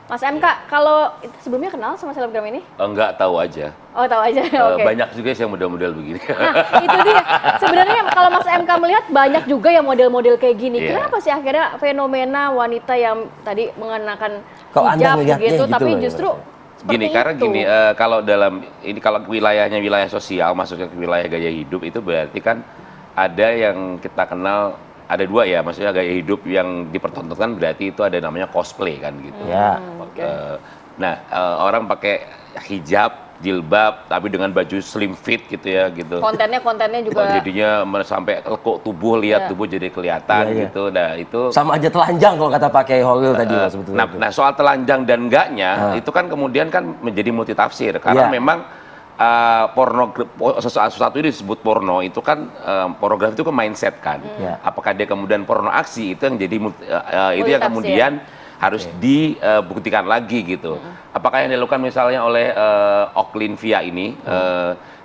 Mas MK, kalau sebelumnya kenal sama selebgram ini? Enggak, tahu aja. Oh, tahu aja. Oke. Banyak juga sih yang model-model begini. Nah, itu dia. Sebenarnya kalau Mas MK melihat banyak juga yang model-model kayak gini. Iya. Kenapa sih akhirnya fenomena wanita yang tadi mengenakan Kalau Anda hijab ngelihatnya begitu, gitu tapi loh, ya, justru Mas. seperti Gini, karena itu. gini, kalau dalam ini kalau wilayahnya wilayah sosial, masuknya ke wilayah gaya hidup itu berarti kan ada yang kita kenal, ada dua ya, maksudnya gaya hidup yang dipertontonkan berarti itu ada namanya cosplay kan gitu. Ya. Nah, orang pakai hijab, jilbab, tapi dengan baju slim fit gitu ya gitu. Kontennya juga Jadinya sampai lekuk tubuh, lihat Iya. tubuh jadi kelihatan Iya, iya. gitu. Nah itu. Sama aja telanjang kalau kata pakai Holil tadi Mas, sebetulnya. Nah, soal telanjang dan enggaknya itu kan kemudian kan menjadi multitafsir karena Iya. memang sesuatu ini disebut porno itu kan pornografi itu kan mindset kan. Iya. Apakah dia kemudian porno aksi itu yang jadi itu yang Multitafsir. kemudian harus dibuktikan lagi gitu. Apakah yang dilakukan misalnya oleh Oklin Via ini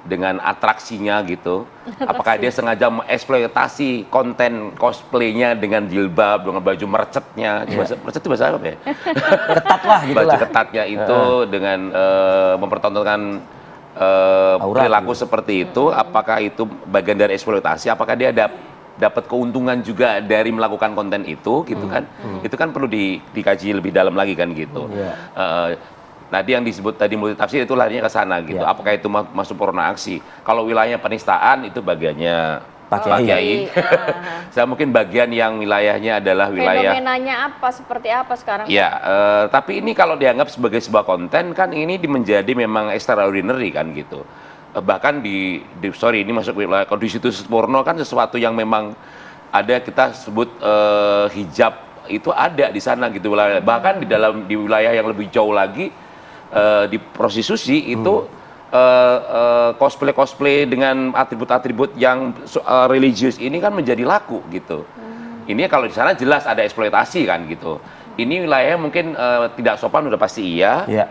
dengan atraksinya gitu, apakah dia sengaja mengeksploitasi konten cosplaynya dengan jilbab, dengan baju merecetnya, merecet itu bahasa apa ya? Ketat lah gitu Baju lah. ketatnya itu dengan mempertontonkan Aurat perilaku gitu. seperti itu, apakah itu bagian dari eksploitasi, apakah dia dapat keuntungan juga dari melakukan konten itu gitu kan, itu kan perlu dikaji lebih dalam lagi kan gitu. Tadi yang disebut tadi multitafsir itu larinya ke sana gitu. Iya. Apakah itu masuk porno aksi? Kalau wilayahnya penistaan itu bagiannya Pak Pak Kiai. Kiai. Saya mungkin bagian yang wilayahnya adalah wilayah. fenomenanya apa, seperti apa sekarang? Ya, tapi ini kalau dianggap sebagai sebuah konten kan ini menjadi memang extraordinary kan gitu. Bahkan sorry ini masuk wilayah kalau di situs porno kan sesuatu yang memang ada kita sebut hijab itu ada di sana gitu. Bahkan di wilayah yang lebih jauh lagi di prostitusi itu cosplay dengan atribut-atribut yang religius ini kan menjadi laku gitu. Ini kalau di sana jelas ada eksploitasi kan gitu. Ini wilayahnya mungkin tidak sopan udah pasti iya. Iya.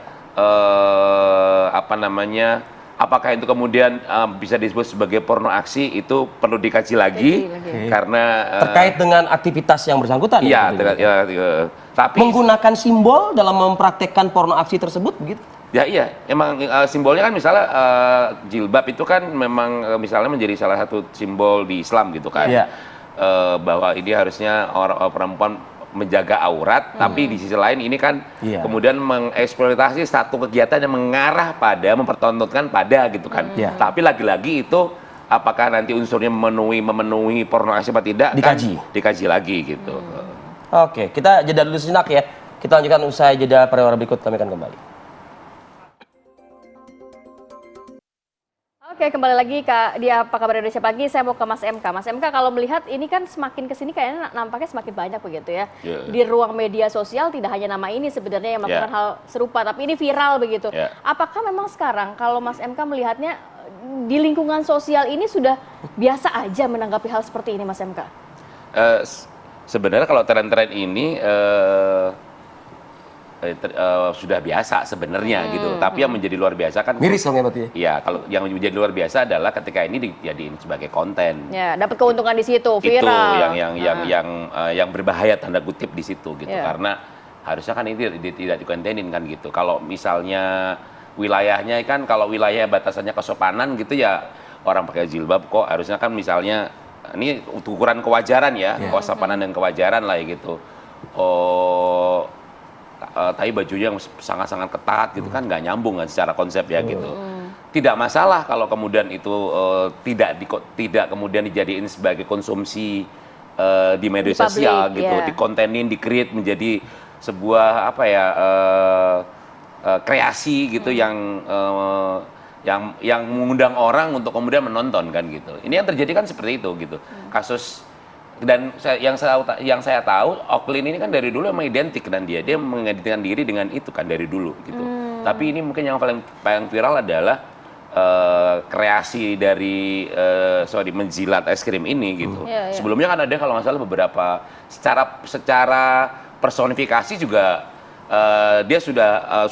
Apa namanya? Apakah itu kemudian bisa disebut sebagai porno aksi itu perlu dikaji lagi karena Terkait dengan aktivitas yang bersangkutan. iya, ya, tapi menggunakan simbol dalam mempraktekkan porno aksi tersebut begitu. ya iya, emang simbolnya kan misalnya jilbab itu kan memang misalnya menjadi salah satu simbol di Islam gitu kan. Iya. Bahwa ini harusnya orang perempuan menjaga aurat, tapi di sisi lain ini kan Iya. kemudian mengeksploitasi satu kegiatan yang mengarah pada mempertontonkan pada gitu kan. Iya. Tapi lagi-lagi itu apakah nanti unsurnya memenuhi porno aksi apa tidak? Dikaji. Kan dikaji lagi gitu. Oke, kita jeda dulu sejenak ya. Kita lanjutkan usai jeda pariwara berikut, kami akan kembali. Oke, kembali lagi di Apa Kabar Indonesia Pagi. Saya mau ke Mas MK. Mas MK, kalau melihat ini kan semakin kesini kayaknya nampaknya semakin banyak begitu ya. Yeah. Di ruang media sosial tidak hanya nama ini sebenarnya yang melakukan hal serupa, tapi ini viral begitu. Yeah. Apakah memang sekarang kalau Mas MK melihatnya di lingkungan sosial ini sudah biasa aja menanggapi hal seperti ini, Mas MK? Sebenarnya kalau tren-tren ini sudah biasa sebenarnya gitu. Tapi yang menjadi luar biasa kan Miris dong ya berarti ya? iya, kalau yang menjadi luar biasa adalah ketika ini dijadiin sebagai konten. Ya, dapat keuntungan di situ, Itu viral. yang berbahaya tanda kutip di situ gitu. Iya. Karena harusnya kan ini tidak dikontenin kan gitu. Kalau misalnya wilayahnya kan kalau wilayah batasannya kesopanan gitu ya orang pakai jilbab kok harusnya kan misalnya ini ukuran kewajaran ya, kesopanan dan kewajaran lah ya gitu. Tapi bajunya yang sangat-sangat ketat gitu kan nggak nyambung kan secara konsep ya gitu. Tidak masalah kalau kemudian itu tidak kemudian dijadiin sebagai konsumsi di media Di publik, sosial gitu, ya. dikontenin, di-create menjadi sebuah apa ya kreasi gitu yang mengundang orang untuk kemudian menonton kan gitu. Ini yang terjadi kan seperti itu gitu. Kasus dan yang saya tahu Oklin ini kan dari dulu emang identik dan dia mengidentikan diri dengan itu kan dari dulu gitu. Tapi ini mungkin yang paling viral adalah kreasi dari menjilat es krim ini gitu. Sebelumnya kan ada kalau nggak salah beberapa secara personifikasi juga dia sudah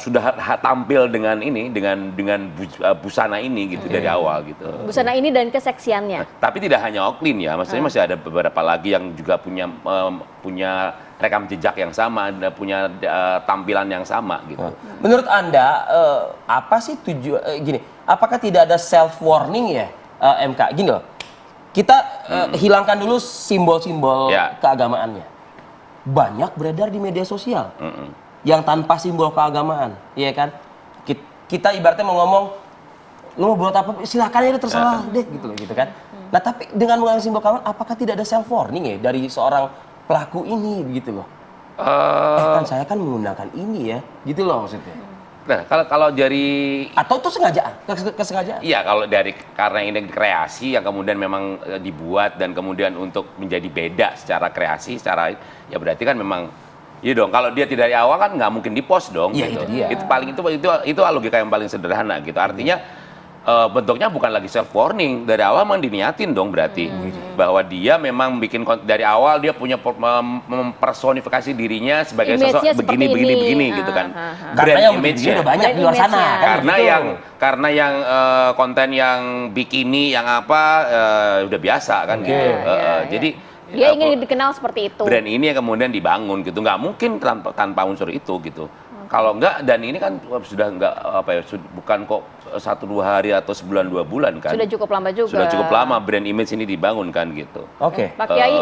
tampil dengan ini dengan busana ini gitu dari awal gitu. Busana ini dan keseksiannya. Tapi tidak hanya Oklin ya, maksudnya masih ada beberapa lagi yang juga punya rekam jejak yang sama, punya tampilan yang sama gitu. Menurut Anda apa sih gini? Apakah tidak ada self warning ya MK? Gini loh. Kita hilangkan dulu simbol-simbol keagamaannya. Banyak beredar di media sosial yang tanpa simbol keagamaan, iya kan? Kita ibaratnya mau ngomong, lu mau buat apa? Silakan ya, terserah deh, gitu kan? Nah, tapi dengan menggunakan simbol keagamaan, apakah tidak ada self warning ya dari seorang pelaku ini, begitu loh? Kan saya kan menggunakan ini ya, gitu loh maksudnya. Nah, kalau dari atau itu kesengajaan? Iya, kalau karena ini kreasi yang kemudian memang dibuat dan kemudian untuk menjadi beda secara kreasi, ya berarti kan memang iya dong. Kalau dia tidak dari awal kan nggak mungkin di-post dong. Ya, gitu. itu Itu logika yang paling sederhana gitu. Artinya bentuknya bukan lagi self warning, dari awal memang diniatin dong berarti bahwa dia memang bikin dari awal dia punya mempersonifikasi dirinya sebagai sosok begini gitu kan. Karena yang image-nya udah banyak di luar sana. Karena yang konten yang bikini yang apa udah biasa kan gitu. Jadi dia ingin dikenal seperti itu. Brand ini yang kemudian dibangun gitu, nggak mungkin tanpa unsur itu gitu. Kalau enggak, dan ini kan sudah enggak bukan kok 1-2 hari atau sebulan 2 bulan kan. Sudah cukup lama juga. Sudah cukup lama brand image ini dibangun kan gitu. Oke. Pak Kiai,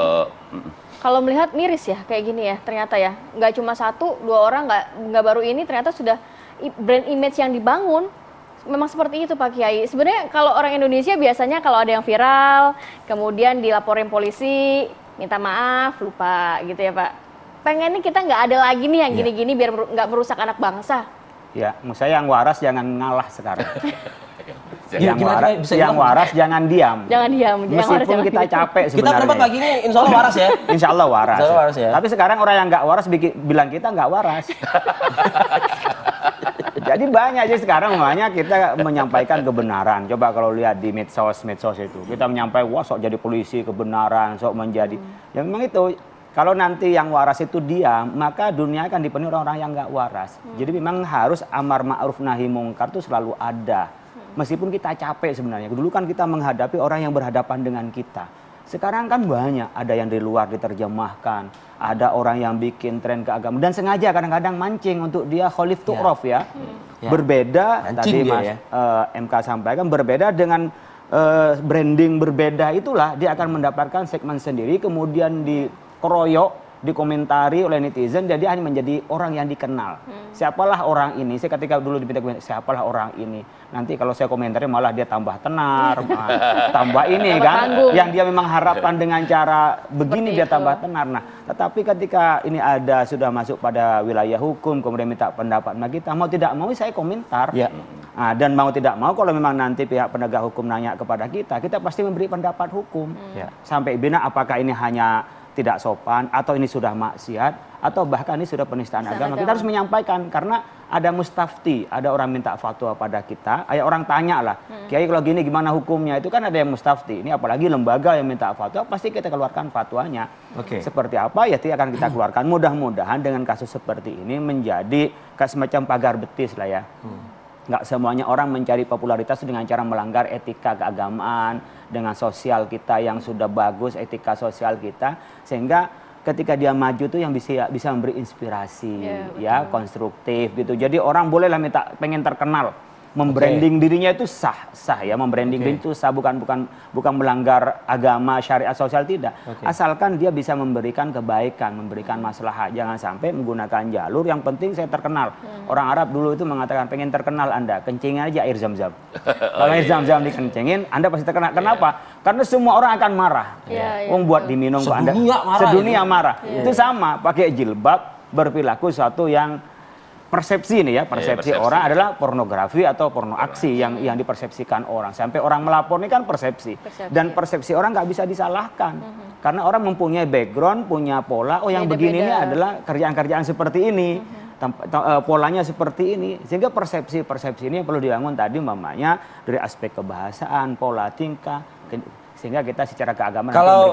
kalau melihat miris ya kayak gini ya, ternyata ya nggak cuma 1-2 orang, nggak baru ini, ternyata sudah brand image yang dibangun. Memang seperti itu Pak Kiai. Sebenarnya kalau orang Indonesia biasanya kalau ada yang viral, kemudian dilaporin polisi, minta maaf, lupa gitu ya Pak. Pengennya kita nggak ada lagi nih yang gini-gini biar nggak merusak anak bangsa. Ya, menurut saya yang waras jangan ngalah sekarang. Gimana, yang waras jangan diam. Jangan diam. Meskipun kita capek sebenarnya. Kita pendapat pagi ini insya Allah waras ya. Insya Allah waras. Insya Allah waras ya. Tapi sekarang orang yang nggak waras bilang kita nggak waras. Jadi banyak aja sekarang makanya kita menyampaikan kebenaran. Coba kalau lihat di medsos itu, kita menyampaikan wah sok jadi polisi kebenaran, sok menjadi. Ya memang itu. Kalau nanti yang waras itu diam, maka dunia akan dipenuhi orang-orang yang nggak waras. Jadi memang harus amar ma'ruf nahi mungkar itu selalu ada. Meskipun kita capek sebenarnya. Dulu kan kita menghadapi orang yang berhadapan dengan kita. Sekarang kan banyak, ada yang di luar diterjemahkan, ada orang yang bikin tren keagamaan dan sengaja kadang-kadang mancing untuk dia kholif tu'rof ya. Berbeda mancing tadi Mas MK sampaikan, berbeda dengan branding berbeda itulah dia akan mendapatkan segmen sendiri, kemudian dikeroyok, dikomentari oleh netizen, jadi hanya menjadi orang yang dikenal. Siapalah orang ini? Saya ketika dulu dipinta siapalah orang ini? Nanti kalau saya komentari malah dia tambah tenar, tambah ini kan? Panggung. Yang dia memang harapkan dengan cara begini Seperti dia itu. tambah tenar. Nah, tetapi ketika ini sudah masuk pada wilayah hukum, kemudian minta pendapat sama kita, mau tidak mau saya komentar. Ya. Nah, dan mau tidak mau kalau memang nanti pihak penegak hukum nanya kepada kita pasti memberi pendapat hukum. Ya. Sampai bina apakah ini hanya tidak sopan atau ini sudah maksiat atau bahkan ini sudah penistaan agama. Kita harus menyampaikan karena ada mustafti, ada orang minta fatwa pada kita, orang tanya lah, Kiai kalau gini gimana hukumnya, itu kan ada yang mustafti. Ini apalagi lembaga yang minta fatwa, pasti kita keluarkan fatwanya. Oke. Seperti apa ya itu akan kita keluarkan. Mudah-mudahan dengan kasus seperti ini menjadi semacam pagar betis lah ya. Nggak semuanya orang mencari popularitas dengan cara melanggar etika keagamaan, dengan sosial kita yang sudah bagus, etika sosial kita, sehingga ketika dia maju tuh yang bisa memberi inspirasi, ya konstruktif gitu. Jadi orang bolehlah pengen terkenal, membranding dirinya itu sah ya, membranding diri itu sah, bukan melanggar agama, syariat sosial, tidak. Asalkan dia bisa memberikan kebaikan, memberikan maslahat, jangan sampai menggunakan jalur yang penting saya terkenal. Orang Arab dulu itu mengatakan pengen terkenal Anda, kencingin aja air zam-zam. Kalau air zam-zam dikencingin, Anda pasti terkenal. Kenapa? Karena semua orang akan marah. Buat diminum kok Anda. Sedunia marah. Itu sama, pakai jilbab, berperilaku suatu yang persepsi nih ya, persepsi orang adalah pornografi atau porno aksi yang dipersepsikan orang. Sampai orang melapor ini kan persepsi. Dan persepsi orang nggak bisa disalahkan. Karena orang mempunyai background, punya pola, yang begini ini adalah kerjaan-kerjaan seperti ini. Polanya seperti ini. Sehingga persepsi ini yang perlu dibangun tadi mamanya dari aspek kebahasaan, pola tingkah. Sehingga kita secara keagamaan Kalau